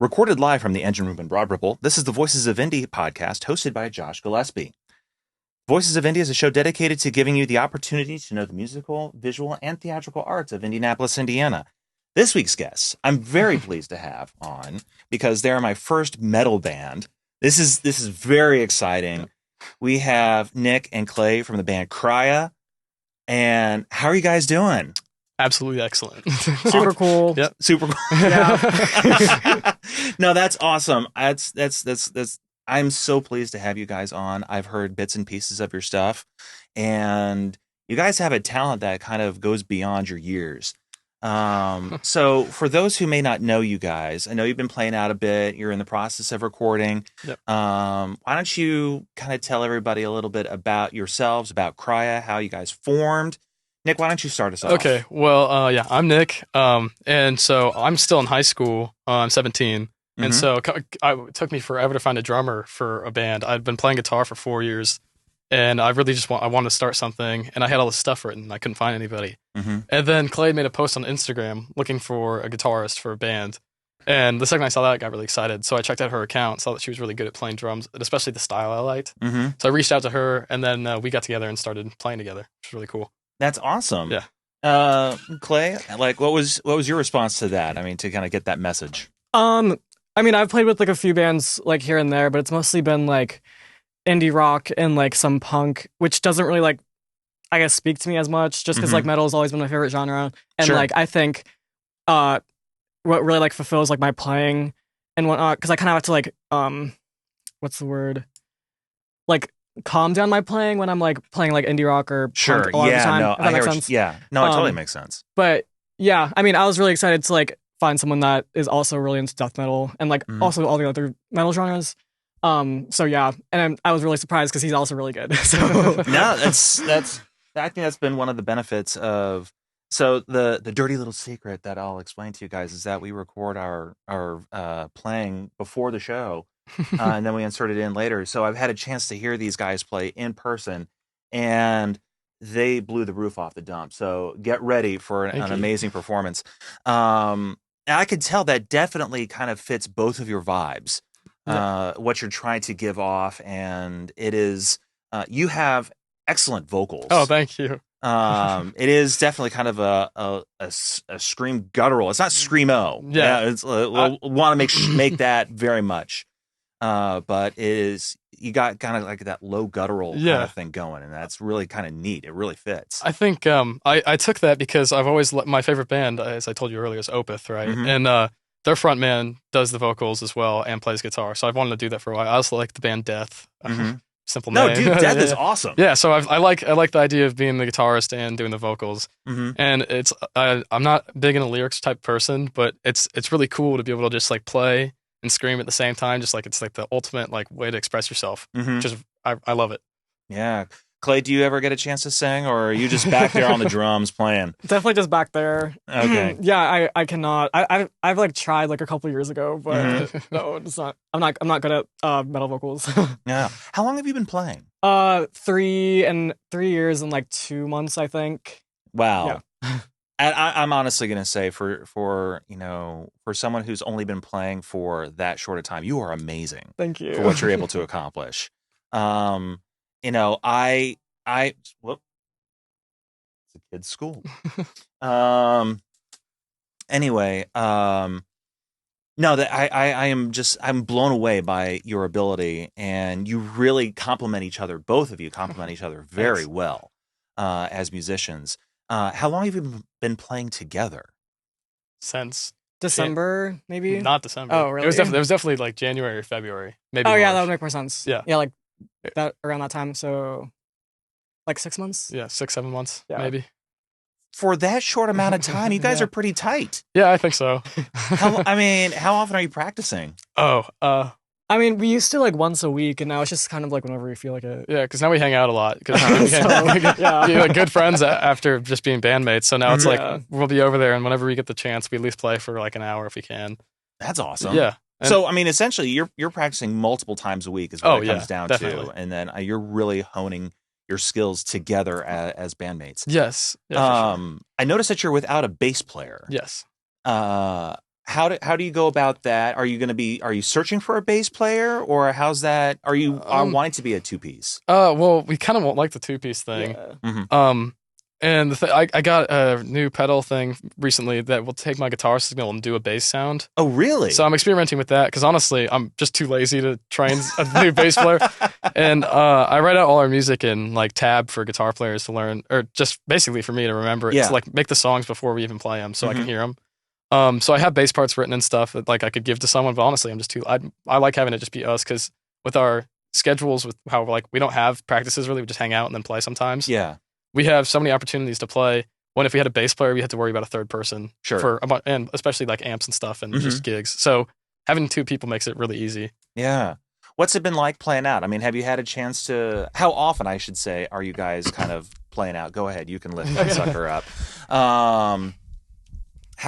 Recorded live from the engine room in Broad Ripple, this is the Voices of Indy podcast hosted by Josh Gillespie. Voices of Indy is a show dedicated to giving you the opportunity to know the musical, visual, and theatrical arts of Indianapolis, Indiana. This week's guests, I'm very pleased to have on because they're my first metal band. This is very exciting. We have Nick and Clay from the band Kriah. And how are you guys doing? Absolutely excellent. Super cool. Yep. Super cool. Yeah. No, that's awesome. That's I'm so pleased to have you guys on. I've heard bits and pieces of your stuff, and you guys have a talent that kind of goes beyond your years. So for those who may not know you guys, I know you've been playing out a bit. You're in the process of recording. Yep. Why don't you kind of tell everybody a little bit about yourselves, about Kriah, how you guys formed? Nick, why don't you start us off? Okay, well, yeah, I'm Nick, and so I'm still in high school. I'm 17, and so it took me forever to find a drummer for a band. I'd been playing guitar for 4 years, and I really just I wanted to start something, and I had all this stuff written. I couldn't find anybody. And then Clay made a post on Instagram looking for a guitarist for a band, and the second I saw that, I got really excited. So I checked out her account, saw that she was really good at playing drums, and especially the style I liked. So I reached out to her, and then we got together and started playing together, which was really cool. That's awesome. Yeah. Clay, like what was your response to that? I mean, to kind of get that message. I mean, I've played with like a few bands like here and there, but it's mostly been like indie rock and like some punk, which doesn't really like, I guess, speak to me as much just because like metal has always been my favorite genre. And Sure. like, I think what really like fulfills like my playing and whatnot, because I kind of have to like, what's the word? Like, calm down my playing when I'm like playing like indie rock or Sure. punk a lot of the time. No, if that I makes hear sense. yeah. No, it totally makes sense. But yeah, I mean, I was really excited to like find someone that is also really into death metal and like also all the other metal genres. So yeah, and I was really surprised because he's also really good. So No, that's I think that's been one of the benefits of the dirty little secret that I'll explain to you guys is that we record our playing before the show. And then we insert it in later. So I've had a chance to hear these guys play in person, and they blew the roof off the dump. So get ready for an amazing performance. And I could tell that definitely kind of fits both of your vibes, what you're trying to give off. And it is, you have excellent vocals. Oh, thank you. It is definitely kind of a scream guttural. It's not screamo. Yeah. It's want to make that very much. But it is, you got kind of like that low guttural kind of thing going, and that's really kind of neat. It really fits. I think I took that because I've always my favorite band, as I told you earlier, is Opeth, right? And their front man does the vocals as well and plays guitar. So I've wanted to do that for a while. I also like the band Death. Simple name. No, dude, Death is awesome. Yeah, so I like the idea of being the guitarist and doing the vocals. And it's I'm not big in a lyrics type person, but it's really cool to be able to just like play and scream at the same time, just like it's like the ultimate like way to express yourself. Just I love it. Yeah. Clay, do you ever get a chance to sing, or are you just back there on the drums playing? definitely just back there. Okay. Yeah, I cannot. I've like tried like a couple years ago, but no, it's not. I'm not good at metal vocals. Yeah. How long have you been playing? 3 years and like 2 months, I think. Wow. Yeah. And I'm honestly going to say for someone who's only been playing for that short a time, you are amazing. Thank you for what you're able to accomplish. I whoop, it's a kid's school. Anyway, no, that I'm blown away by your ability, and you really complement each other. Both of you complement each other very well as musicians. How long have you been playing together? Since December, maybe. Not December. Oh, really? It was definitely like January or February. Maybe. Oh, yeah, March. that would make more sense. Yeah, like that around that time. So, like 6 months. Yeah, 6-7 months, Yeah. maybe. For that short amount of time, you guys are pretty tight. Yeah, I think so. How often are you practicing? I mean, we used to like once a week, and now it's just kind of like whenever we feel like it. Yeah, because now we hang out a lot. Because Yeah. we're like good friends after just being bandmates. So now it's like we'll be over there, and whenever we get the chance, we at least play for like an hour if we can. That's awesome. Yeah. So I mean, essentially, you're practicing multiple times a week is what it comes down definitely. to, and then you're really honing your skills together as bandmates. Yes. Yeah, for sure. I noticed that you're without a bass player. Yes. how do you go about that? Are you searching for a bass player, or how's that? Are you wanting to be a two-piece? Well, we kind of won't like the two-piece thing. Yeah. And I got a new pedal thing recently that will take my guitar signal and do a bass sound. Oh, really? So I'm experimenting with that because honestly, I'm just too lazy to train a new bass player. And I write out all our music in like tab for guitar players to learn, or just basically for me to remember. Yeah. To like make the songs before we even play them, so I can hear them. So I have bass parts written and stuff that like I could give to someone, but honestly, I'm just too. I like having it just be us because with our schedules, with how like we don't have practices really, we just hang out and then play sometimes. Yeah. We have so many opportunities to play. When if we had a bass player, we had to worry about a third person and especially like amps and stuff and just gigs. So having two people makes it really easy. Yeah. What's it been like playing out? I mean, have you had a chance to? How often, I should say, are you guys kind of playing out? Go ahead, you can lift that sucker up. How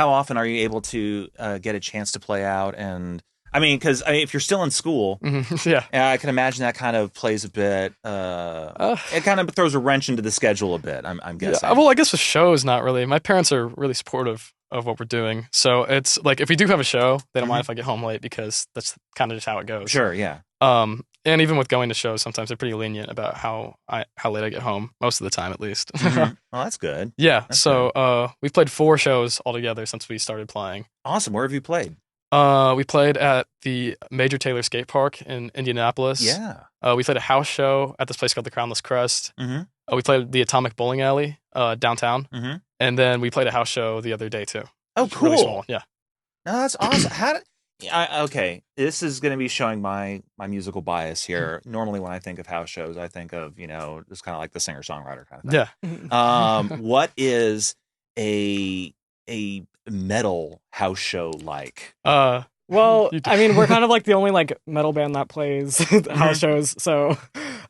often are you able to get a chance to play out? And I mean, because if you're still in school, yeah, I can imagine that kind of plays a bit. It kind of throws a wrench into the schedule a bit. I'm guessing. Yeah, well, I guess with shows, not really. My parents are really supportive of what we're doing, so it's like if we do have a show, they don't mind if I get home late because that's kind of just how it goes. Sure, yeah. And even with going to shows, sometimes they're pretty lenient about how late I get home. Most of the time, at least. Well, that's good. Yeah. That's so good. We've played 4 shows altogether since we started playing. Awesome. Where have you played? We played at the Major Taylor Skate Park in Indianapolis. Yeah. We played a house show at this place called the Crownless Crest. We played the Atomic Bowling Alley downtown. And then we played a house show the other day, too. Oh, cool. Really small. Yeah. No, that's awesome. Okay, this is going to be showing my musical bias here. Normally, when I think of house shows, I think of just kind of like the singer-songwriter kind of thing. Yeah. What is a metal house show like? Well, I mean, we're kind of like the only like metal band that plays house shows. So,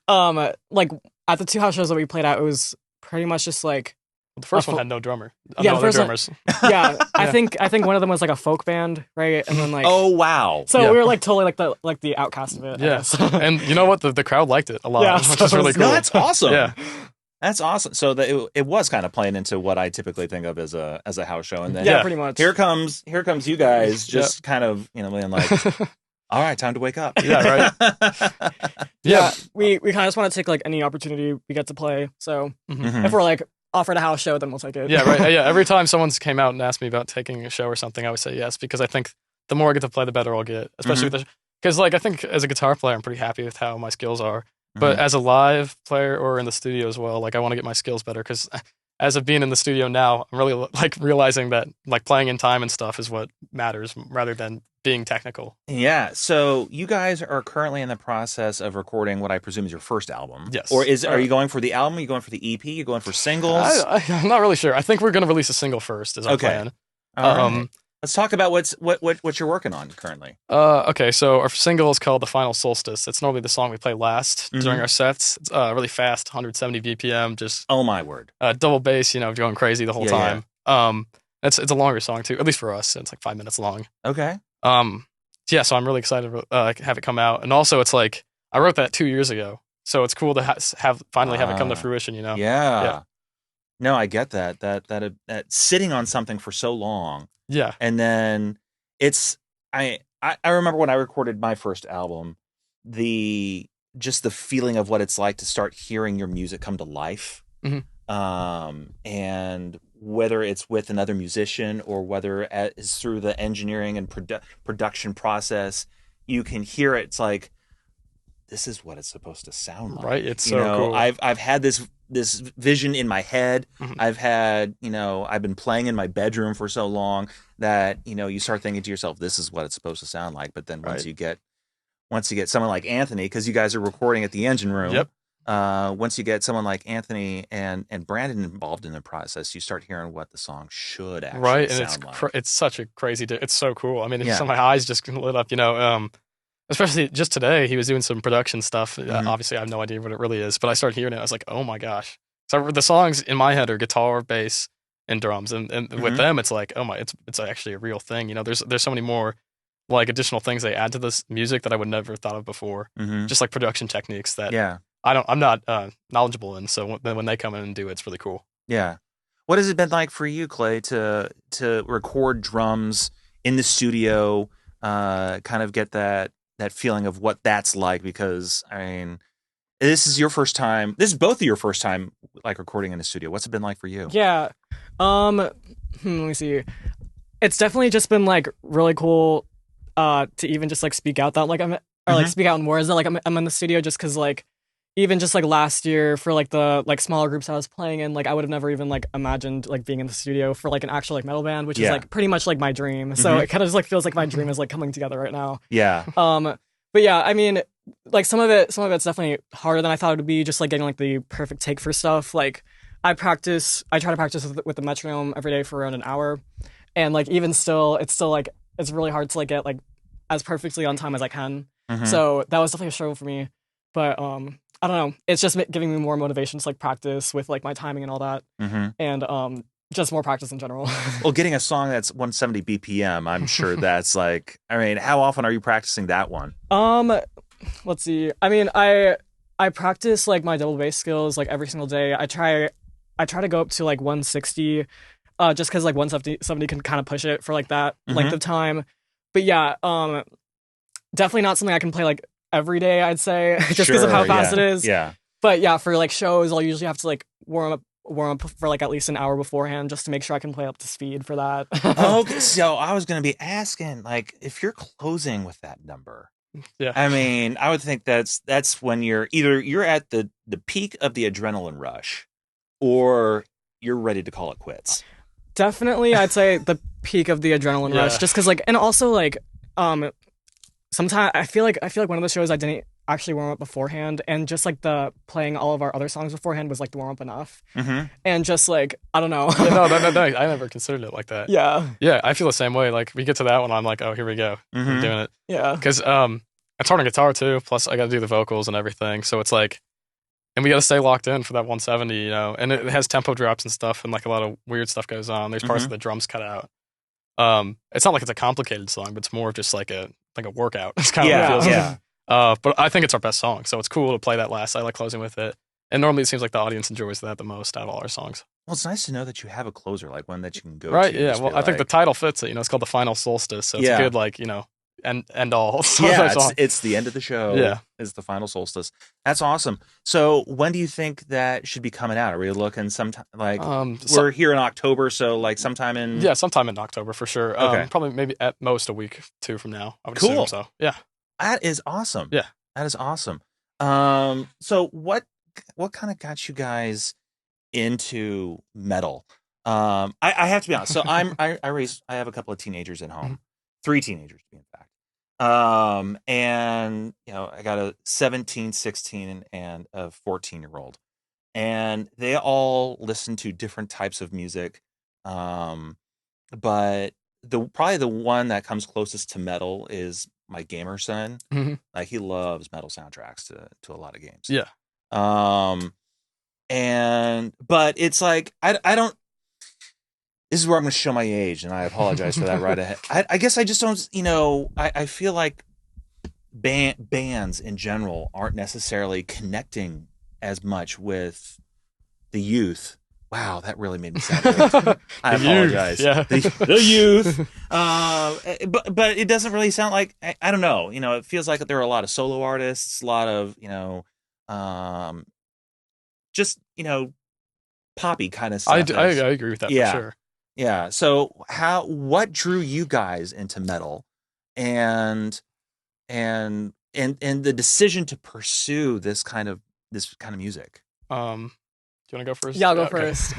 like at the 2 house shows that we played at, it was pretty much just like the first one had no drummer. Yeah, no the first drummers. Yeah, I think one of them was like a folk band, right? And then like oh wow, so we were like totally like the outcast of it. Yeah, and you know what? The crowd liked it a lot, which is really cool. No, that's awesome. Yeah. That's awesome. So it was kind of playing into what I typically think of as a house show, and then pretty much. Here comes you guys, just kind of being like, all right, time to wake up. Yeah, right. Yeah, we kind of just want to take like any opportunity we get to play. So if we're like offered a house show, then we'll take it. Yeah, right. Yeah, every time someone's came out and asked me about taking a show or something, I would say yes because I think the more I get to play, the better I'll get. Especially because like I think as a guitar player, I'm pretty happy with how my skills are. But as a live player or in the studio as well, like I want to get my skills better because as of being in the studio now, I'm really like realizing that like playing in time and stuff is what matters rather than being technical. Yeah. So you guys are currently in the process of recording what I presume is your first album. Yes. Or are you going for the album? Are you going for the EP? Are you going for singles? I'm not really sure. I think we're going to release a single first is our plan. All right. Let's talk about what you're working on currently. Okay, so our single is called The Final Solstice. It's normally the song we play last during our sets. It's really fast, 170 BPM, just oh my word. Double bass, going crazy the whole time. Yeah. It's a longer song too, at least for us. It's like 5 minutes long. Okay. Yeah, so I'm really excited to have it come out. And also it's like I wrote that 2 years ago. So it's cool to finally have it come to fruition, Yeah. No, I get that sitting on something for so long. Yeah. And then I remember when I recorded my first album, just the feeling of what it's like to start hearing your music come to life. And whether it's with another musician or whether it's through the engineering and production process, you can hear it. It's like, this is what it's supposed to sound like. Right. It's so cool. I've had this vision in my head. I've been playing in my bedroom for so long that, you start thinking to yourself, this is what it's supposed to sound like. But then once you get someone like Anthony, because you guys are recording at the Engine Room. Yep. Once you get someone like Anthony and Brandon involved in the process, you start hearing what the song should actually sound like. It's such a crazy, it's so cool. I mean, my eyes just lit up, especially just today, he was doing some production stuff. Obviously, I have no idea what it really is, but I started hearing it. I was like, oh my gosh. So the songs in my head are guitar, bass, and drums. And with them, it's like, oh my, it's actually a real thing. There's so many more like additional things they add to this music that I would never thought of before. Just like production techniques that I'm not knowledgeable in. So when they come in and do it, it's really cool. Yeah. What has it been like for you, Clay, to record drums in the studio, kind of get that feeling of what that's like, because I mean, this is your first time. This is both of your first time like recording in the studio. What's it been like for you? Yeah. Let me see. It's definitely just been like really cool to even just like speak out that like I'm or like speak out in words that like I'm in the studio, just because like even just like last year for like the like smaller groups I was playing in, like I would have never even like imagined like being in the studio for like an actual like metal band, which is like pretty much like my dream. So it kind of just like feels like my dream is like coming together right now. Yeah. But yeah, I mean, like some of it's definitely harder than I thought it would be, just like getting like the perfect take for stuff. Like I try to practice with the metronome every day for around an hour, and like even still it's still like it's really hard to like get like as perfectly on time as I can. So that was definitely a struggle for me. But I don't know, it's just giving me more motivation to like practice with like my timing and all that, and just more practice in general. Well, getting a song that's 170 BPM, I'm sure that's like, I mean, how often are you practicing that one? Let's see. I mean, I practice like my double bass skills like every single day. I try to go up to like 160, just because like 170 can kind of push it for like that length of time. But yeah, definitely not something I can play like every day, I'd say, just because of how fast it is. Yeah. But yeah, for like shows, I'll usually have to like warm up for like at least an hour beforehand, just to make sure I can play up to speed for that. Okay, so I was going to be asking, like, if you're closing with that number. Yeah. I mean, I would think that's when you're at the peak of the adrenaline rush, or you're ready to call it quits. Definitely, I'd say the peak of the adrenaline rush, just because like, and also like, sometimes I feel like one of the shows I didn't actually warm up beforehand, and just like the playing all of our other songs beforehand was like the warm up enough, and just like I don't know. No, I never considered it like that. Yeah, I feel the same way. Like we get to that one, I'm like, oh, here we go, I'm doing it. Yeah, because I'm starting guitar too. Plus, I got to do the vocals and everything, so it's like, and we got to stay locked in for that 170, you know. And it has tempo drops and stuff, and like a lot of weird stuff goes on. There's parts of the drums cut out. It's not like it's a complicated song, but it's more of just like a workout. It's kind of what it feels like. But I think it's our best song, so it's cool to play that last. I like closing with it, and normally it seems like the audience enjoys that the most out of all our songs. Well, it's nice to know that you have a closer, like one that you can go right, to. Yeah, well, I think the title fits it. You know, it's called The Final Solstice, so it's a good, like, you know, end all. Yeah, it's the end of the show. Yeah, is the final solstice. That's awesome. So when do you think that should be coming out? Are we looking sometime like we're here in October, so like sometime in sometime in October for sure. Okay. Probably maybe at most a week, 2 from now. I would cool. assume so. Yeah, that is awesome. Yeah, that is awesome. So what kind of got you guys into metal? I have to be honest. So I have a couple of teenagers at home, 3 teenagers to be in fact. And you know, I got a 17, 16 and a 14-year-old, and they all listen to different types of music. But probably the one that comes closest to metal is my gamer son. Like he loves metal soundtracks to a lot of games. Yeah. But it's like, I don't, this is where I'm going to show my age, and I apologize for that right ahead. I guess I just don't, you know, I feel like bands in general aren't necessarily connecting as much with the youth. Wow, that really made me sound good. I apologize. Yeah. The youth. But it doesn't really sound like, I don't know, you know, it feels like there are a lot of solo artists, a lot of, you know, just, you know, poppy kind of stuff. I agree with that for sure. Yeah. So what drew you guys into metal, and the decision to pursue this kind of music? Do you want to go first? Yeah, I'll go first.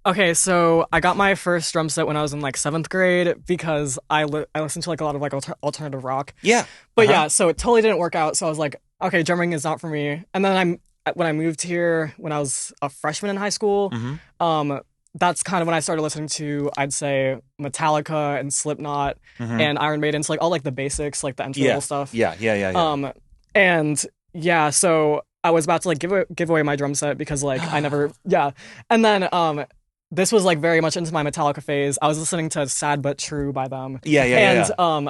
Okay, so I got my first drum set when I was in like 7th grade because I listened to like a lot of like alternative rock. Yeah. But yeah, so it totally didn't work out. So I was like, okay, drumming is not for me. And then when I moved here when I was a freshman in high school, that's kind of when I started listening to, I'd say, Metallica and Slipknot and Iron Maiden, so like all like the basics, like the entry level stuff. Yeah. And yeah, so I was about to like give away my drum set because like I never and then this was like very much into my Metallica phase. I was listening to Sad But True by them. Yeah.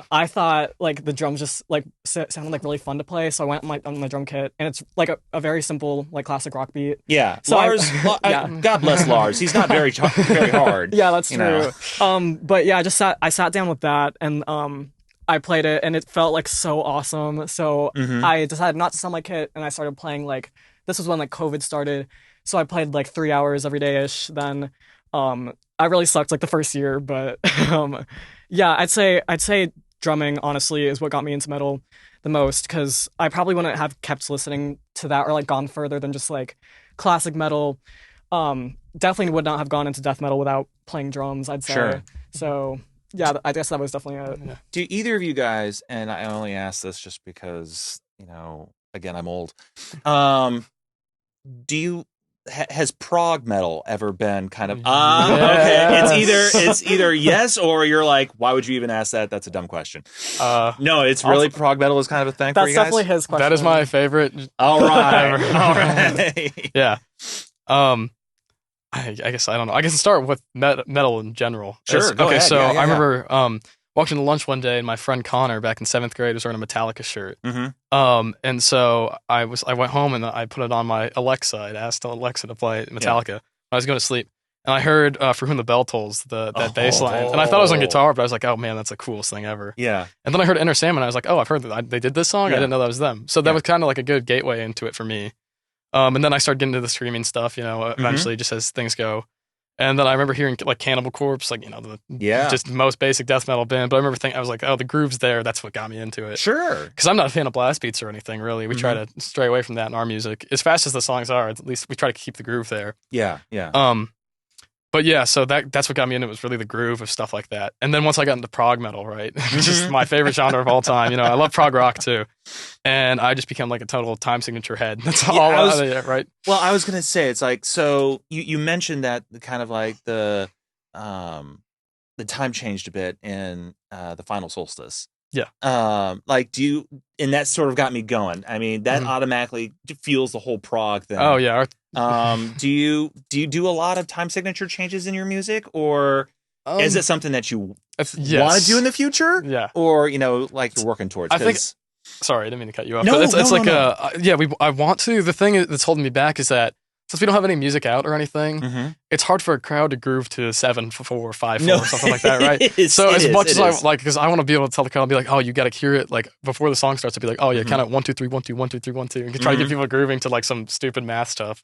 I thought like the drums just like sounded like really fun to play, so I went on my drum kit, and it's like a very simple like classic rock beat. Yeah, So Lars. yeah. God bless Lars. He's not very hard. Yeah, that's you true. know. But yeah, I sat down with that, and I played it, and it felt like so awesome. So Mhm. I decided not to sell my kit, and I started playing like this was when like COVID started. So I played like 3 hours every day ish. Then I really sucked like the first year, but yeah, I'd say drumming honestly is what got me into metal the most, because I probably wouldn't have kept listening to that or like gone further than just like classic metal. Definitely would not have gone into death metal without playing drums, I'd say. Sure. So yeah, I guess that was definitely it. Do either of you guys, and I only ask this just because, again, I'm old. Do you has prog metal ever been kind of okay? It's either yes, or you're like, why would you even ask that? That's a dumb question. No, it's really prog metal is kind of a thing for That's you guys. definitely his question. That is my favorite. All right. Yeah. I guess I don't know. I guess start with metal in general. Sure. Go ahead. So Yeah. I remember walking to lunch one day, and my friend Connor back in 7th grade was wearing a Metallica shirt. Mm-hmm. And so I went home and I put it on my Alexa. I'd asked Alexa to play Metallica when I was going to sleep. And I heard For Whom the Bell Tolls, that bass line. And I thought it was on guitar, but I was like, oh man, that's the coolest thing ever. Yeah. And then I heard Enter Sandman, and I was like, oh, I've heard that they did this song? Yeah. I didn't know that was them. So that was kind of like a good gateway into it for me. And then I started getting into the screaming stuff, eventually just as things go. And then I remember hearing like Cannibal Corpse, like, just most basic death metal band. But I remember thinking, I was like, oh, the groove's there. That's what got me into it. Sure. Because I'm not a fan of blast beats or anything, really. We try to stray away from that in our music. As fast as the songs are, at least we try to keep the groove there. Yeah. But yeah, so that's what got me into it, was really the groove of stuff like that. And then once I got into prog metal, right, which is my favorite genre of all time, I love prog rock too. And I just became like a total time signature head. That's all right? Well, I was going to say, it's like, so you mentioned that kind of like the time changed a bit in the Final Solstice. Yeah. Like, and that sort of got me going. I mean, that automatically fuels the whole prog thing. Oh yeah. Do you do a lot of time signature changes in your music, or is it something that you want to do in the future? Yeah. Or, like you're working towards? I think. Sorry, I didn't mean to cut you off. No, but it's like no. I want to. The thing that's holding me back is that since we don't have any music out or anything, it's hard for a crowd to groove to 7/4, 5/4, or something like that, right? So as much as I like, because I want to be able to tell the crowd, I'll be like, oh, you got to hear it like before the song starts. To be like, oh yeah, kind of 1 2 3 1 2 1 2 3 1 2, and try to get people grooving to like some stupid math stuff.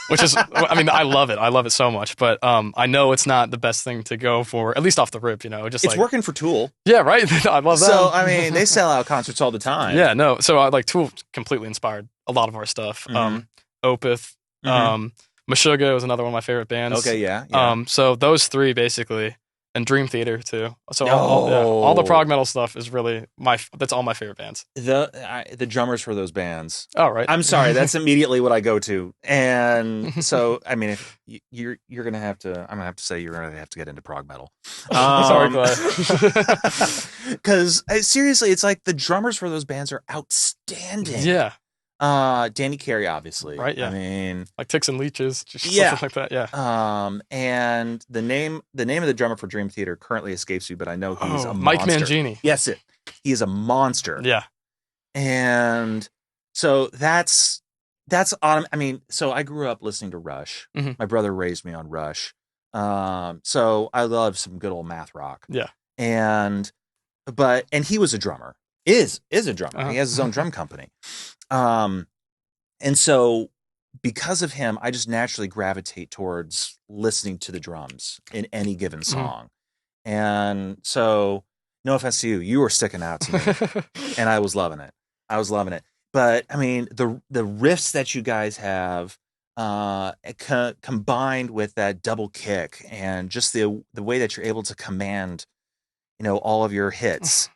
Which is, I mean, I love it so much, but I know it's not the best thing to go for, at least off the rip. Just it's working for Tool. Yeah, right. I love that. So I mean, they sell out concerts all the time. Yeah, no. So like Tool completely inspired a lot of our stuff. Opeth. Meshuggah was another one of my favorite bands. Okay, yeah. So those three basically, and Dream Theater too. So all the prog metal stuff is really that's all my favorite bands. The drummers for those bands. Oh, right. I'm sorry, that's immediately what I go to, and so I mean, if you're gonna have to, I'm gonna have to say you're gonna have to get into prog metal. Sorry, Kriah. Because seriously, it's like the drummers for those bands are outstanding. Yeah. Danny Carey, obviously. Right, yeah. I mean, like Ticks and Leeches, just something like that, yeah. And the name of the drummer for Dream Theater currently escapes me, but I know he's a Mike monster. Mangini. Yes, he is a monster. Yeah. And so that's I mean, so I grew up listening to Rush. My brother raised me on Rush. So I love some good old math rock. Yeah. And he was a drummer. Is a drummer. He has his own drum company. And so because of him, I just naturally gravitate towards listening to the drums in any given song. And so, no offense to you, you were sticking out to me, and I was loving it. But I mean, the riffs that you guys have, combined with that double kick and just the way that you're able to command, all of your hits,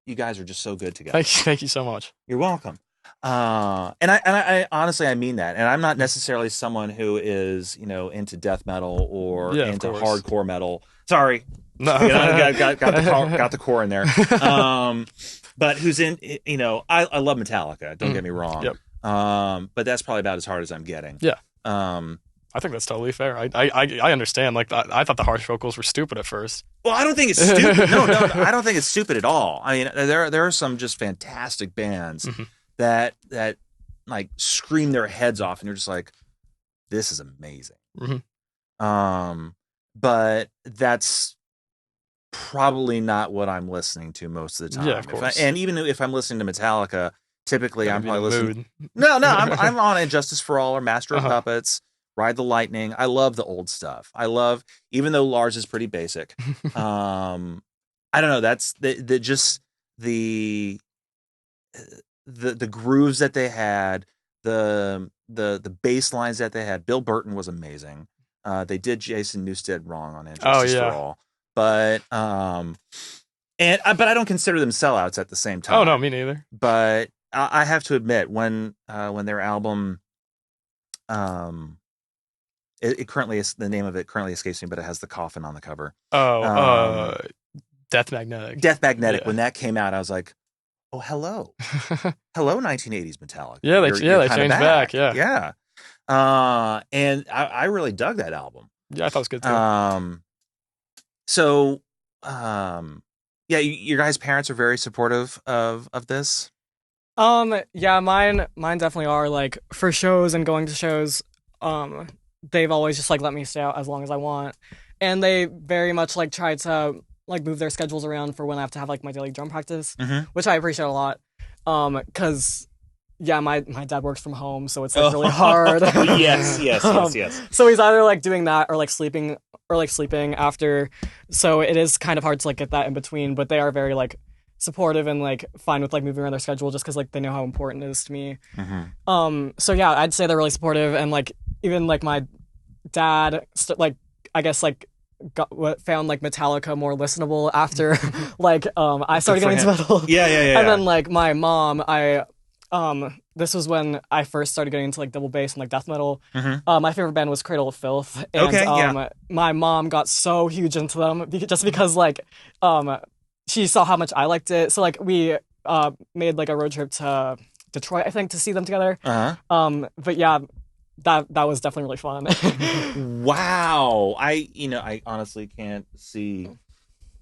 you guys are just so good together. Thank you so much. You're welcome. And I honestly, I mean that. And I'm not necessarily someone who is, into death metal or into hardcore metal. Sorry. No. got the core in there. But who's in, I love Metallica. Don't get me wrong. Yep. But that's probably about as hard as I'm getting. Yeah. I think that's totally fair. I understand. Like, I thought the harsh vocals were stupid at first. Well, I don't think it's stupid. No, I don't think it's stupid at all. I mean, there are some just fantastic bands that like scream their heads off, and you're just like, this is amazing. But that's probably not what I'm listening to most of the time. Yeah, of course. And even if I'm listening to Metallica, typically I'm probably listening. No, I'm on Injustice for All or Master of Puppets. Ride the Lightning. I love the old stuff. I love, even though Lars is pretty basic. I don't know. That's just the grooves that they had, the bass lines that they had. Bill Burton was amazing. They did Jason Newsted wrong on Injustice for All, but I don't consider them sellouts at the same time. Oh no, me neither. But I have to admit, when their album, it currently is, the name of it currently escapes me, but it has the coffin on the cover. Death Magnetic. Death Magnetic. Yeah. When that came out, I was like, oh, hello, 1980s Metallica. Yeah, they changed back. Yeah. And I really dug that album. Yeah, I thought it was good too. Yeah, your guys' parents are very supportive of this. Yeah, mine definitely are. Like, for shows and going to shows, they've always just like let me stay out as long as I want, and they very much like try to like move their schedules around for when I have to have like my daily drum practice, which I appreciate a lot. Because my dad works from home, so it's like really hard. yes. So he's either like doing that or like sleeping after. So it is kind of hard to like get that in between. But they are very like supportive and like fine with like moving around their schedule just because like they know how important it is to me. So yeah, I'd say they're really supportive, and like even like my dad I guess like found like Metallica more listenable after like I started getting into metal. Yeah. And then like my mom, this was when I first started getting into like double bass and like death metal. My favorite band was Cradle of Filth, and my mom got so huge into them just because like she saw how much I liked it. So like we made like a road trip to Detroit, I think, to see them together. But yeah, that was definitely really fun. Wow. I honestly can't see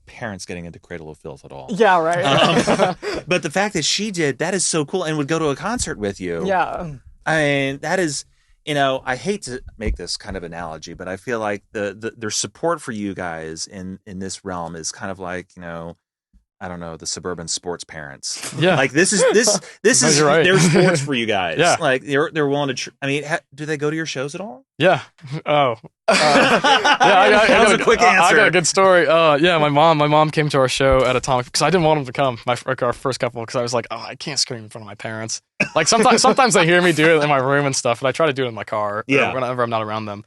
parents getting into Cradle of Filth at all. Yeah, right. But the fact that she did, that is so cool, and would go to a concert with you. Yeah. I mean, that is, I hate to make this kind of analogy, but I feel like their support for you guys in this realm is kind of like, I don't know, the suburban sports parents. Yeah. Like this is right. Their sports for you guys. Yeah. Like they're willing to, do they go to your shows at all? Yeah. Oh. That was a quick answer. I got a good story. My mom came to our show at Atomic because I didn't want them to come. Our first couple, because I was like, I can't scream in front of my parents. Like sometimes they hear me do it in my room and stuff, but I try to do it in my car. Yeah. Whenever I'm not around them.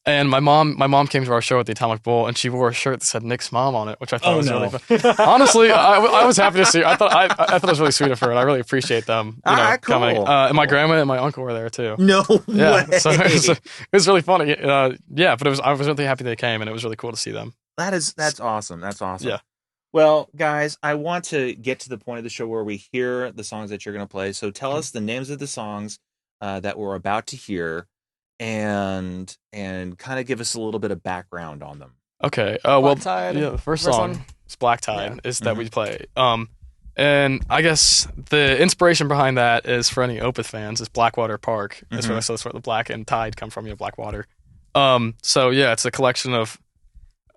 And my mom came to our show at the Atomic Bowl, and she wore a shirt that said Nick's mom on it, which I thought was really fun. Honestly, I was happy to see her. I thought it was really sweet of her, and I really appreciate them cool. coming. And my grandma and my uncle were there too. No way. So it was really funny. But I was really happy they came, and it was really cool to see them. That's awesome. That's awesome. Yeah. Well, guys, I want to get to the point of the show where we hear the songs that you're going to play. So tell us the names of the songs that we're about to hear. And kind of give us a little bit of background on them. Okay. Tide. The first song is Black Tide is that we play. And I guess the inspiration behind that is, for any Opeth fans, is Blackwater Park. That's where the black and tide come from, Blackwater. So yeah, it's a collection of.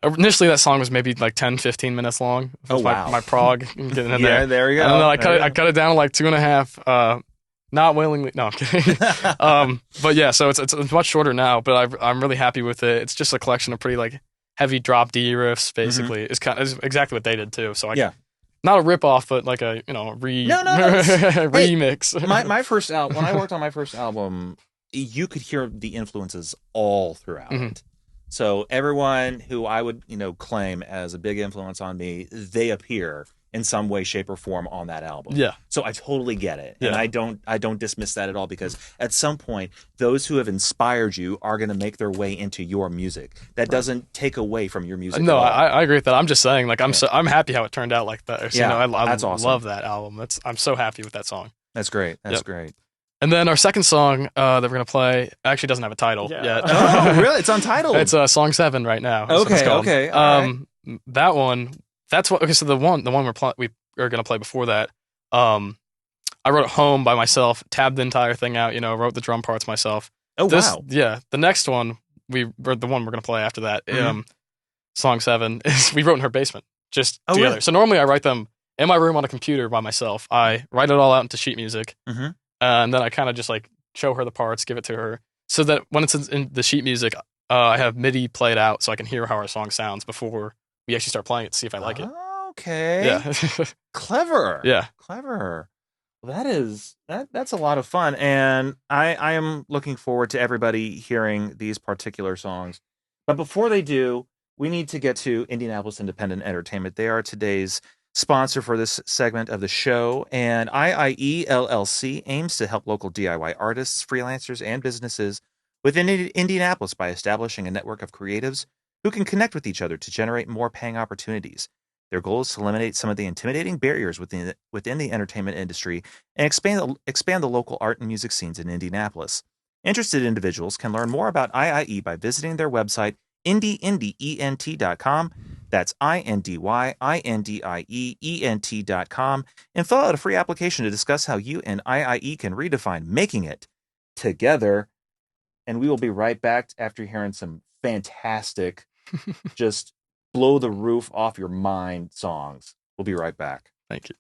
Initially, that song was maybe like 10, 15 minutes long. Wow. My prog getting in there. There we go. And then I cut it down to like 2.5. Not willingly. No, I'm kidding. But yeah, so it's much shorter now, but I'm really happy with it. It's just a collection of pretty like heavy drop D riffs, basically. It's exactly what they did too. So not a rip off, but like a remix. My first album, when I worked on my first album, you could hear the influences all throughout it. So everyone who I would claim as a big influence on me, they appear in some way, shape, or form on that album. Yeah. So I totally get it. Yeah. And I don't dismiss that at all, because at some point, those who have inspired you are going to make their way into your music. That doesn't take away from your music. No, I agree with that. I'm just saying, like, I'm happy how it turned out like that. So, Yeah, I that's awesome. love that album. I'm so happy with that song. That's great. That's great. And then our second song that we're gonna play actually doesn't have a title yet. Oh, really? It's untitled. It's song 7 right now. Okay, okay. All right. That one. That's what. Okay, so the one we are gonna play before that. I wrote it home by myself, tabbed the entire thing out. Wrote the drum parts myself. Oh, wow. Yeah, the next one the one we're gonna play after that. Song 7 is we wrote in her basement just together. Really? So normally I write them in my room on a computer by myself. I write it all out into sheet music, and then I kind of just like show her the parts, give it to her, so that when it's in the sheet music, I have MIDI played out so I can hear how our song sounds before we actually start playing it to see if I like it. Okay. Yeah. Clever. Yeah. Clever. Well, that's a lot of fun, and I am looking forward to everybody hearing these particular songs. But before they do, we need to get to Indianapolis Independent Entertainment. They are today's sponsor for this segment of the show, and IIE LLC aims to help local DIY artists, freelancers, and businesses within Indianapolis by establishing a network of creatives who can connect with each other to generate more paying opportunities. Their goal is to eliminate some of the intimidating barriers within the entertainment industry and expand the local art and music scenes in Indianapolis. Interested individuals can learn more about IIE by visiting their website, indyent.com. That's INDYINDIEENT.com, and fill out a free application to discuss how you and IIE can redefine making it together. And we will be right back after hearing some fantastic, just blow the roof off your mind songs. We'll be right back. Thank you.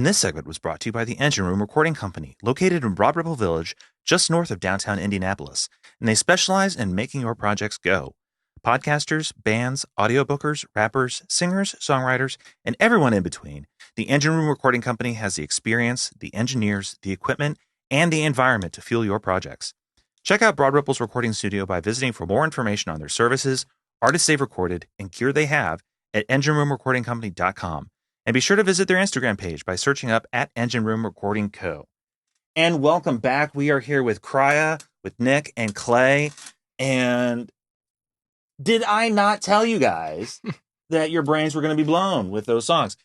And this segment was brought to you by the Engine Room Recording Company, located in Broad Ripple Village, just north of downtown Indianapolis. And they specialize in making your projects go. Podcasters, bands, audiobookers, rappers, singers, songwriters, and everyone in between, the Engine Room Recording Company has the experience, the engineers, the equipment, and the environment to fuel your projects. Check out Broad Ripple's recording studio by visiting for more information on their services, artists they've recorded, and gear they have at engineroomrecordingcompany.com. And be sure to visit their Instagram page by searching up at Engine Room Recording Co. And welcome back. We are here with Kriah, with Nick, and Clay. And did I not tell you guys that your brains were going to be blown with those songs?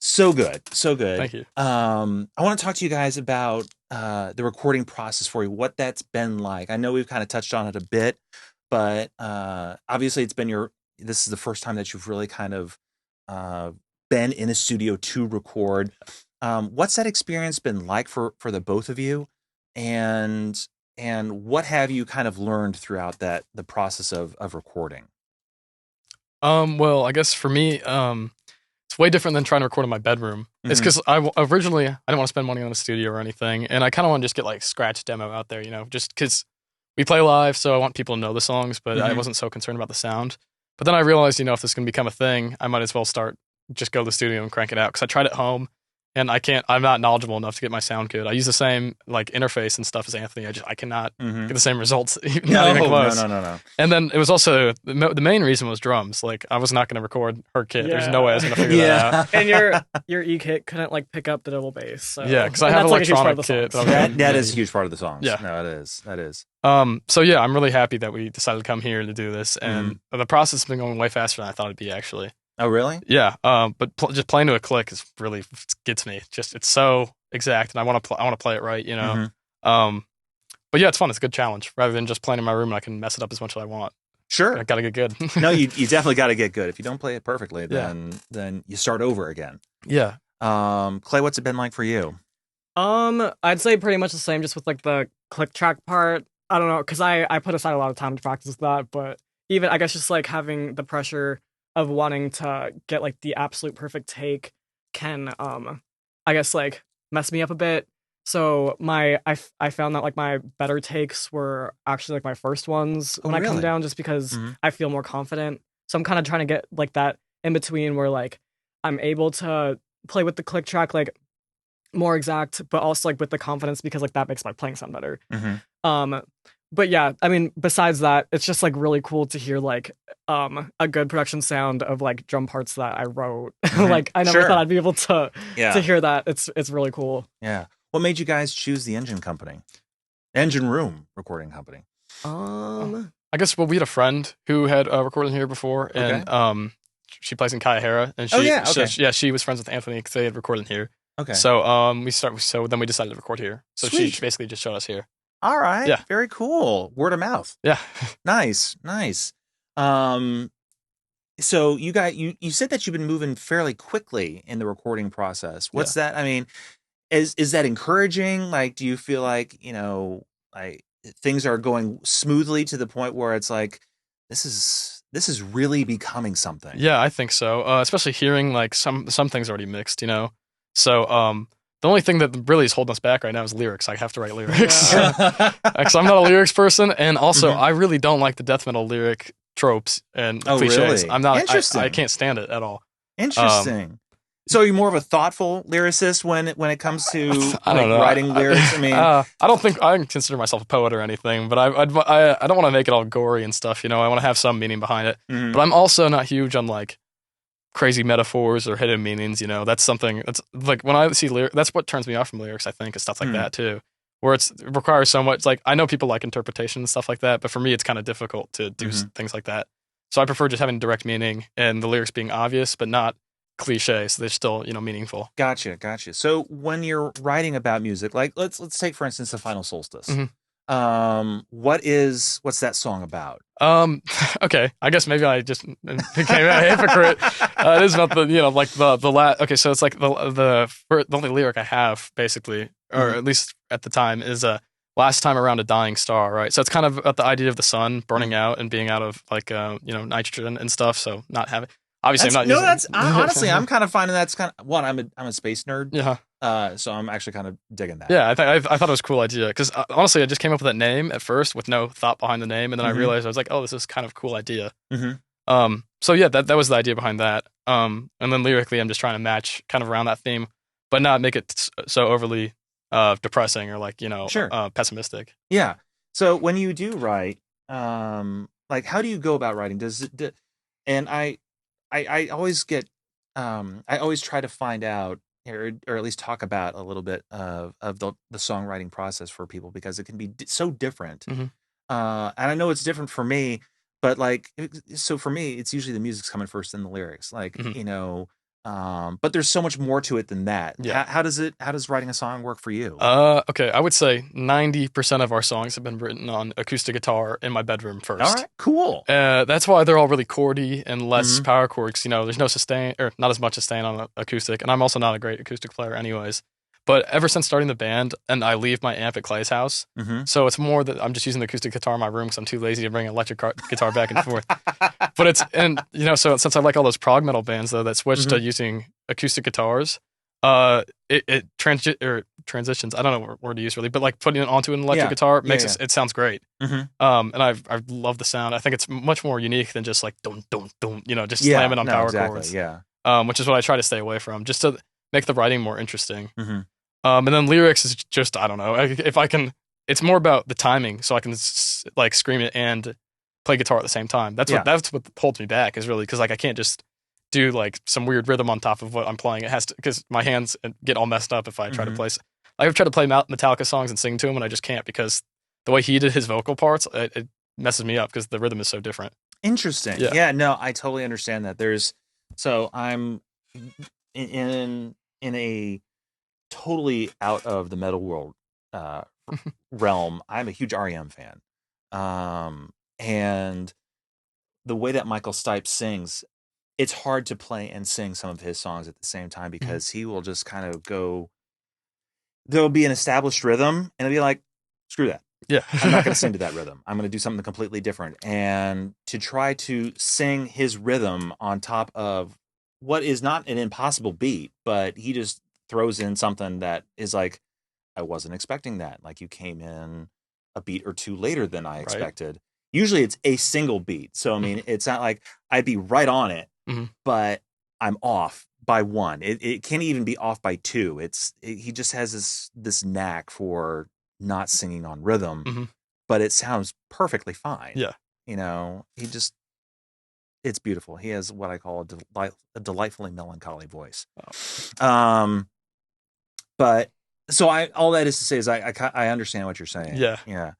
So good. So good. Thank you. I want to talk to you guys about the recording process for you, what that's been like. I know we've kind of touched on it a bit, but obviously this is the first time that you've really kind of been in a studio to record. What's that experience been like for the both of you? And what have you kind of learned throughout the process of recording? Well, I guess for me, it's way different than trying to record in my bedroom. Mm-hmm. It's because originally I didn't want to spend money on a studio or anything, and I kind of want to just get like scratch demo out there, just because we play live, so I want people to know the songs, but I wasn't so concerned about the sound. But then I realized, if this is going to become a thing, I might as well just go to the studio and crank it out, because I tried it at home, and I'm not knowledgeable enough to get my sound good. I use the same like interface and stuff as Anthony. I cannot get the same results. Not even close. No. And then it was also the main reason was drums. Like I was not going to record her kit. Yeah. There's no way I was going to figure that out. And your E kit couldn't like pick up the double bass. So. Yeah, because I have an electronic kit. That is a huge part of the songs. Yeah, no, that is. So yeah, I'm really happy that we decided to come here to do this, and the process has been going way faster than I thought it'd be actually. Oh, really? Yeah. But just playing to a click is really gets me. It's so exact, and I want to play it right, But yeah, it's fun. It's a good challenge rather than just playing in my room and I can mess it up as much as I want. Sure. I gotta get good. No, you definitely got to get good. If you don't play it perfectly, then you start over again. Yeah. Clay, what's it been like for you? I'd say pretty much the same, just with like the click track part. I don't know, because I put aside a lot of time to practice that, but even I guess just like having the pressure of wanting to get like the absolute perfect take can I guess like mess me up a bit. So I found that like my better takes were actually like my first ones when I come down, just because I feel more confident. So I'm kind of trying to get like that in between where like I'm able to play with the click track like more exact, but also like with the confidence, because like that makes my playing sound better. But yeah, I mean, besides that, it's just like really cool to hear like a good production sound of like drum parts that I wrote. Like I never thought I'd be able to hear that. It's really cool. Yeah. What made you guys choose the Engine Room Recording Company? I guess we had a friend who had recorded here before, and she plays in Kriah, and she was friends with Anthony because they had recorded here. Okay. So then we decided to record here. So she basically just showed us here. All right. Yeah. Very cool. Word of mouth. Yeah. Nice. So you said that you've been moving fairly quickly in the recording process. What's that? I mean, is that encouraging? Like, do you feel like, like things are going smoothly to the point where it's like, this is really becoming something? Yeah, I think so. Especially hearing like some things already mixed, So, the only thing that really is holding us back right now is lyrics. I have to write lyrics. Because I'm not a lyrics person, and also I really don't like the death metal lyric tropes and cliches. Really? I'm not. I can't stand it at all. Interesting. So are you more of a thoughtful lyricist when it comes to writing lyrics? I mean, I don't think I consider myself a poet or anything, but I don't want to make it all gory and stuff. I want to have some meaning behind it. But I'm also not huge on like crazy metaphors or hidden meanings. That's something that's like when I see lyrics, that's what turns me off from lyrics. I think is stuff like that too, where it requires so much. Like I know people like interpretation and stuff like that, but for me, it's kind of difficult to do things like that. So I prefer just having direct meaning and the lyrics being obvious, but not cliche, so they're still meaningful. Gotcha. So when you're writing about music, like let's take for instance the Final Solstice. What's that song about? Okay, I guess maybe I just became a hypocrite. It is about the like the last. Okay, so it's like the only lyric I have basically, or at least at the time, is last time around a dying star, right? So it's kind of about the idea of the sun burning out and being out of like nitrogen and stuff. So not having. Obviously, I'm not. Honestly, I'm kind of finding that's kind of I'm a space nerd. Yeah. So I'm actually kind of digging that. Yeah, I thought it was a cool idea because honestly, I just came up with that name at first with no thought behind the name, and then I realized I was like, oh, this is kind of a cool idea. So yeah, that was the idea behind that. And then lyrically, I'm just trying to match kind of around that theme, but not make it so overly depressing or like Sure. pessimistic. Yeah. So when you do write, like how do you go about writing? And I always get I always try to find out or at least talk about a little bit of the songwriting process for people because it can be so different. Mhm. And I know it's different for me, but like so for me it's usually the music's coming first than the lyrics. Like, Mhm. but there's so much more to it than that. Yeah. How does writing a song work for you? Okay, I would say 90% of our songs have been written on acoustic guitar in my bedroom first. All right, cool. That's why they're all really chordy and less Mhm. power chords. There's no sustain or not as much sustain on acoustic, and I'm also not a great acoustic player, anyways. But ever since starting the band, and I leave my amp at Clay's house, so it's more that I'm just using the acoustic guitar in my room because I'm too lazy to bring an electric guitar back and forth. But so since I like all those prog metal bands though that switched to using acoustic guitars, transitions. I don't know what word to use really, but like putting it onto an electric guitar makes it sounds great. And I love the sound. I think it's much more unique than just like dum dum dum, just slamming on power chords. Yeah. Which is what I try to stay away from, just to make the writing more interesting. And then lyrics is just I don't know if I can. It's more about the timing, so I can like scream it and play guitar at the same time. That's what holds me back is really because like I can't just do like some weird rhythm on top of what I'm playing. It has to because my hands get all messed up if I try to play. I've tried to play Metallica songs and sing to them, and I just can't because the way he did his vocal parts, it messes me up because the rhythm is so different. Interesting. Yeah, no, I totally understand that. So I'm in a totally out of the metal world realm. I'm a huge REM fan. And the way that Michael Stipe sings, it's hard to play and sing some of his songs at the same time because he will just kind of go. There'll be an established rhythm, and it'll be like, screw that. Yeah, I'm not going to sing to that rhythm. I'm going to do something completely different. And to try to sing his rhythm on top of what is not an impossible beat, but he just throws in something that is like, I wasn't expecting that. Like you came in a beat or two later than I expected. Usually it's a single beat. So, I mean, it's not like I'd be right on it, but I'm off by one. It can't even be off by two. He just has this knack for not singing on rhythm, but it sounds perfectly fine. Yeah. It's beautiful. He has what I call a delightfully melancholy voice. Oh. But so all that is to say is I understand what you're saying. Yeah. Yeah.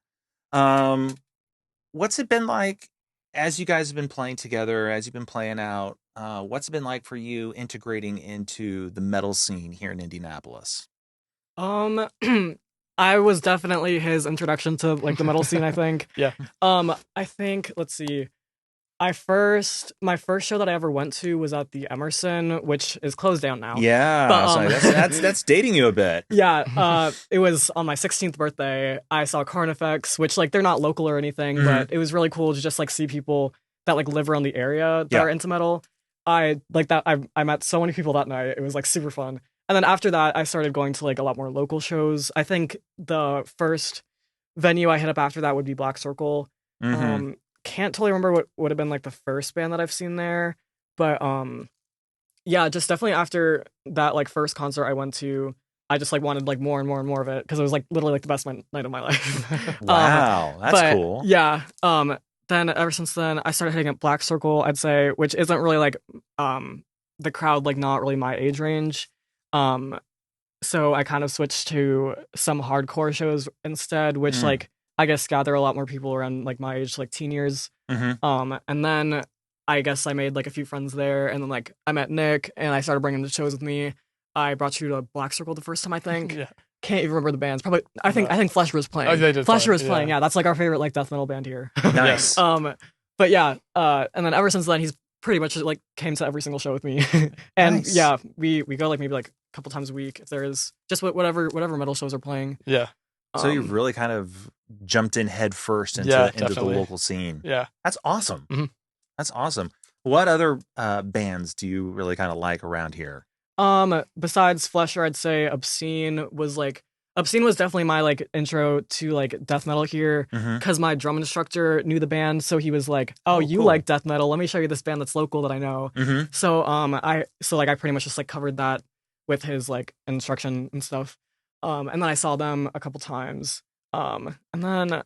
What's it been like as you guys have been playing together, as you've been playing out? What's it been like for you integrating into the metal scene here in Indianapolis? I was definitely his introduction to like the metal scene, I think. Yeah. I think, let's see. My first show that I ever went to was at the Emerson, which is closed down now. Yeah, but, that's dating you a bit. Yeah, it was on my 16th birthday. I saw Carnifex, which like they're not local or anything, but it was really cool to just like see people that like live around the area that are into metal. I like that. I met so many people that night. It was like super fun. And then after that, I started going to like a lot more local shows. I think the first venue I hit up after that would be Black Circle. Can't totally remember what would have been like the first band that I've seen there, but yeah, just definitely after that like first concert I went to, I just like wanted like more and more and more of it because it was like literally like the best night of my life. Wow, that's cool. Yeah. Then ever since then, I started hitting up Black Circle, I'd say, which isn't really like the crowd like not really my age range. So I kind of switched to some hardcore shows instead, which like I guess gather a lot more people around like my age, like teen years. And then I guess I made like a few friends there, and then like I met Nick, and I started bringing the shows with me. I brought you to Black Circle the first time, I think. Yeah. Can't even remember the bands. Probably I think Flesher was playing. Oh, they did. Flesher was playing. Yeah, that's like our favorite like death metal band here. Nice. But yeah, and then ever since then he's pretty much like came to every single show with me. And nice. Yeah, we go like maybe like a couple times a week if there is just whatever metal shows are playing. Yeah. So you've really kind of jumped in head first into the local scene. Yeah. That's awesome. That's awesome. What other bands do you really kind of like around here? Besides Flesher, I'd say Obscene was definitely my like intro to like death metal here, Mm-hmm. because my drum instructor knew the band, so he was like, "Oh, Oh, you cool. like death metal? Let me show you this band that's local that I know." Mm-hmm. So I pretty much just like covered that with his like instruction and stuff. And then I saw them a couple times. And then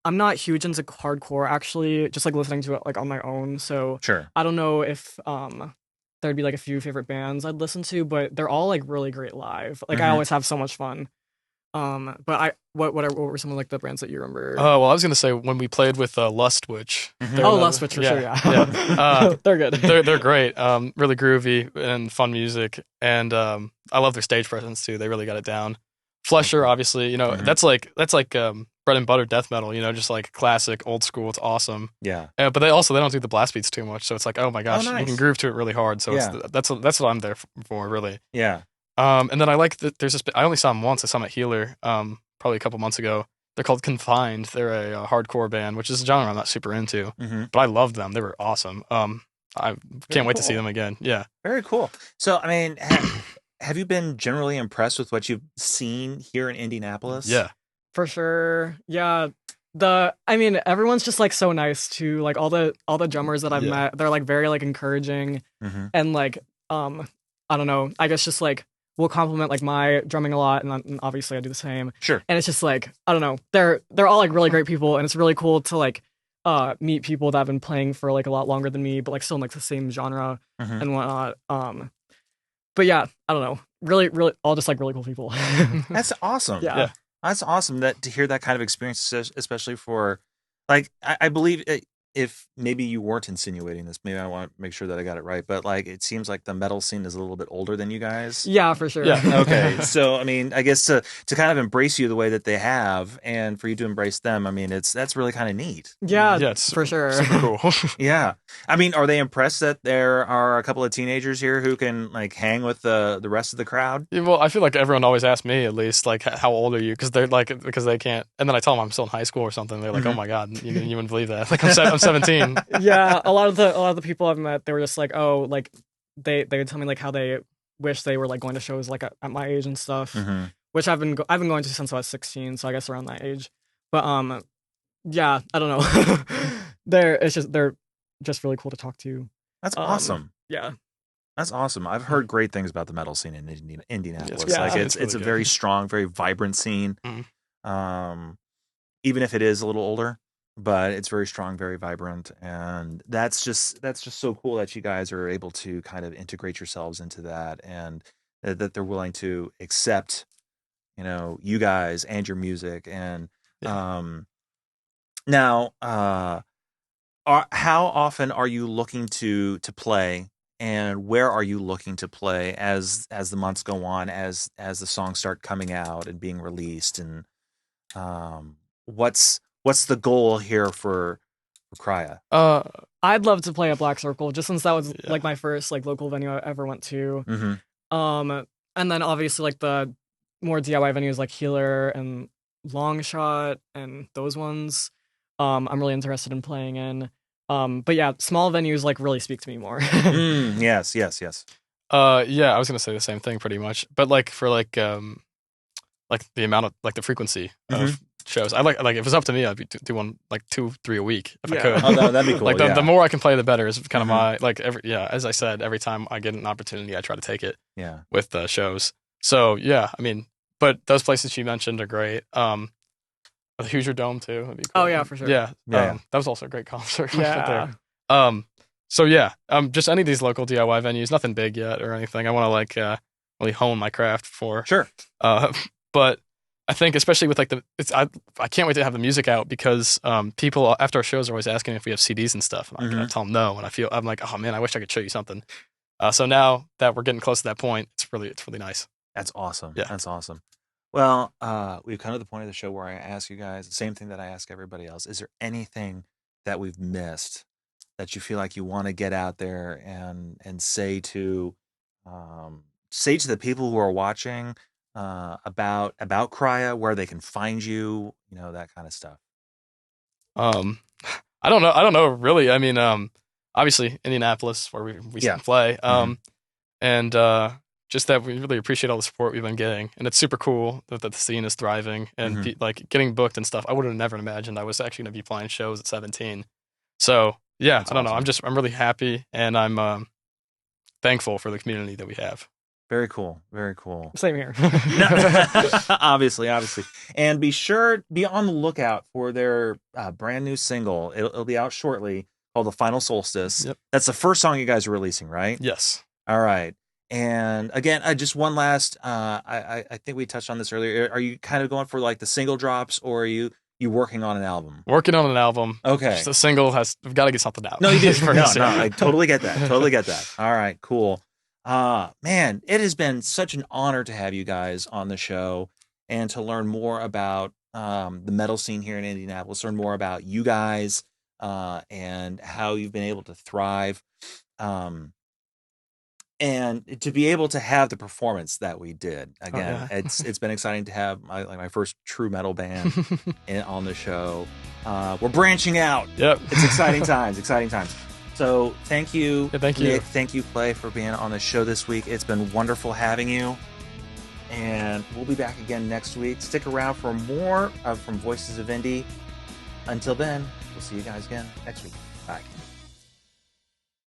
I'm not huge into hardcore actually, just like listening to it like on my own. So Sure. I don't know if there'd be like a few favorite bands I'd listen to, but they're all like really great live. Like I Mhm. always have so much fun. But what were some of like the brands that you remember? Well, I was gonna say when we played with Lust Witch. Mhm. they're Oh, another- Lust Witch for sure, yeah. yeah. They're good. They're great. Really groovy and fun music, and I love their stage presence too. They really got it down. Flesher, obviously, you know, Mhm. that's like bread and butter death metal. You know, just like classic, old school. It's awesome. Yeah. But they don't do the blast beats too much, so it's like, oh my gosh, you nice. can groove to it really hard. So Yeah. that's what I'm there for, really. Yeah. And then I like that there's this. I only saw them once. I saw them at Healer, probably a couple months ago. They're called Confined. They're a hardcore band, which is a genre I'm not super into, Mm-hmm. but I loved them. They were awesome. I can't wait to see cool. them again. Yeah. Very cool. So, I mean, have you been generally impressed with what you've seen here in Indianapolis? Yeah. For sure. Yeah. I mean, everyone's just like so nice too. Like all the drummers that I've Yeah. met, they're like very like encouraging, Mm-hmm. and like I don't know, I guess just like will compliment like my drumming a lot, and obviously I do the same. Sure. And it's just like, I don't know, they're all like really great people, and it's really cool to like meet people that have been playing for like a lot longer than me, but like still in like the same genre Mhm. and whatnot. But yeah, I don't know, really all just like really cool people. That's awesome. Yeah. That's awesome to hear that kind of experience, especially for, like, I believe if maybe you weren't insinuating this, maybe I want to make sure that I got it right, but like it seems like the metal scene is a little bit older than you guys. Yeah, for sure. Yeah. Okay, so I mean, I guess to kind of embrace you the way that they have, and for you to embrace them, I mean, that's really kind of neat. Yeah, Yeah, it's for sure. super cool. Yeah, I mean, are they impressed that there are a couple of teenagers here who can like hang with the rest of the crowd? Yeah, well, I feel like everyone always asks me at least like, how old are you? Because they're like, because they can't, and then I tell them I'm still in high school or something. They're like, Mhm. oh my god, you wouldn't believe that. Like I'm 17. Yeah, a lot of the people I've met, they were just like, oh, like they would tell me like how they wish they were like going to shows like at my age and stuff, Mhm. which I've been going to since I was 16, so I guess around that age. But yeah, I don't know. they're just really cool to talk to. That's awesome. Yeah. That's awesome. I've heard great things about the metal scene in Indianapolis. Yeah, Like it's it's really a very good. strong, very vibrant scene. Mhm. Even if it is a little older, but it's very strong, very vibrant, and that's just so cool that you guys are able to kind of integrate yourselves into that, and that they're willing to accept, you guys and your music. And Yeah. now, how often are you looking to play, and where are you looking to play as the months go on, as the songs start coming out and being released, and what's the goal here for Kriah? I'd love to play at Black Circle, just since that was Yeah. like my first like local venue I ever went to. Mm-hmm. And then obviously like the more DIY venues like Healer and Longshot and those ones, I'm really interested in playing in. But yeah, small venues like really speak to me more. Yes. Yeah, I was gonna say the same thing pretty much, but like for like the amount of like the frequency of shows, I like if it's up to me, I'd be doing like 2-3 a week if I Yeah. could. Oh, that'd be cool. Like yeah. the more I can play, the better. Is kind of Mhm. my like as I said, every time I get an opportunity, I try to take it Yeah. with the shows. So yeah, I mean, but those places you mentioned are great. The Hoosier Dome too. Would be cool. Oh, yeah, for sure. Yeah, Yeah. that was also a great concert. Yeah. there. So yeah, just any of these local DIY venues. Nothing big yet or anything. I want to like really hone my craft for. Sure. But I think especially with like I can't wait to have the music out because people after our shows are always asking if we have CDs and stuff, and I tell them no, and I'm like, oh man, I wish I could show you something. So now that we're getting close to that point, it's really nice. That's awesome. Yeah. That's awesome. Well, we've come to the point of the show where I ask you guys the same thing that I ask everybody else. Is there anything that we've missed that you feel like you want to get out there and say to the people who are watching about Kriah, where they can find you, that kind of stuff? I don't know really. I mean, obviously Indianapolis where we Yeah. play. And just that we really appreciate all the support we've been getting, and it's super cool that the scene is thriving and like getting booked and stuff. I would have never imagined I was actually going to be playing shows at 17. So yeah, That's I don't know. awesome. I'm really happy, and I'm thankful for the community that we have. Very cool. Very cool. Same here. Obviously. And be on the lookout for their brand new single. It'll be out shortly, called The Final Solstice. Yep. That's the first song you guys are releasing, right? Yes. All right. And again, just one last, I think we touched on this earlier. Are you kind of going for like the single drops, or are you working on an album? Working on an album. Okay. Just a single we've got to get something out. No, you did. No, I totally get that. Totally get that. All right, cool. Man, it has been such an honor to have you guys on the show and to learn more about the metal scene here in Indianapolis, learn more about you guys and how you've been able to thrive. And to be able to have the performance that we did again, it's been exciting to have my first true metal band on the show. We're branching out. Yep. It's exciting times. So thank you, thank you, Nick. Thank you, Clay, for being on the show this week. It's been wonderful having you, and we'll be back again next week. Stick around for more from Voices of Indy. Until then, we'll see you guys again next week. Bye.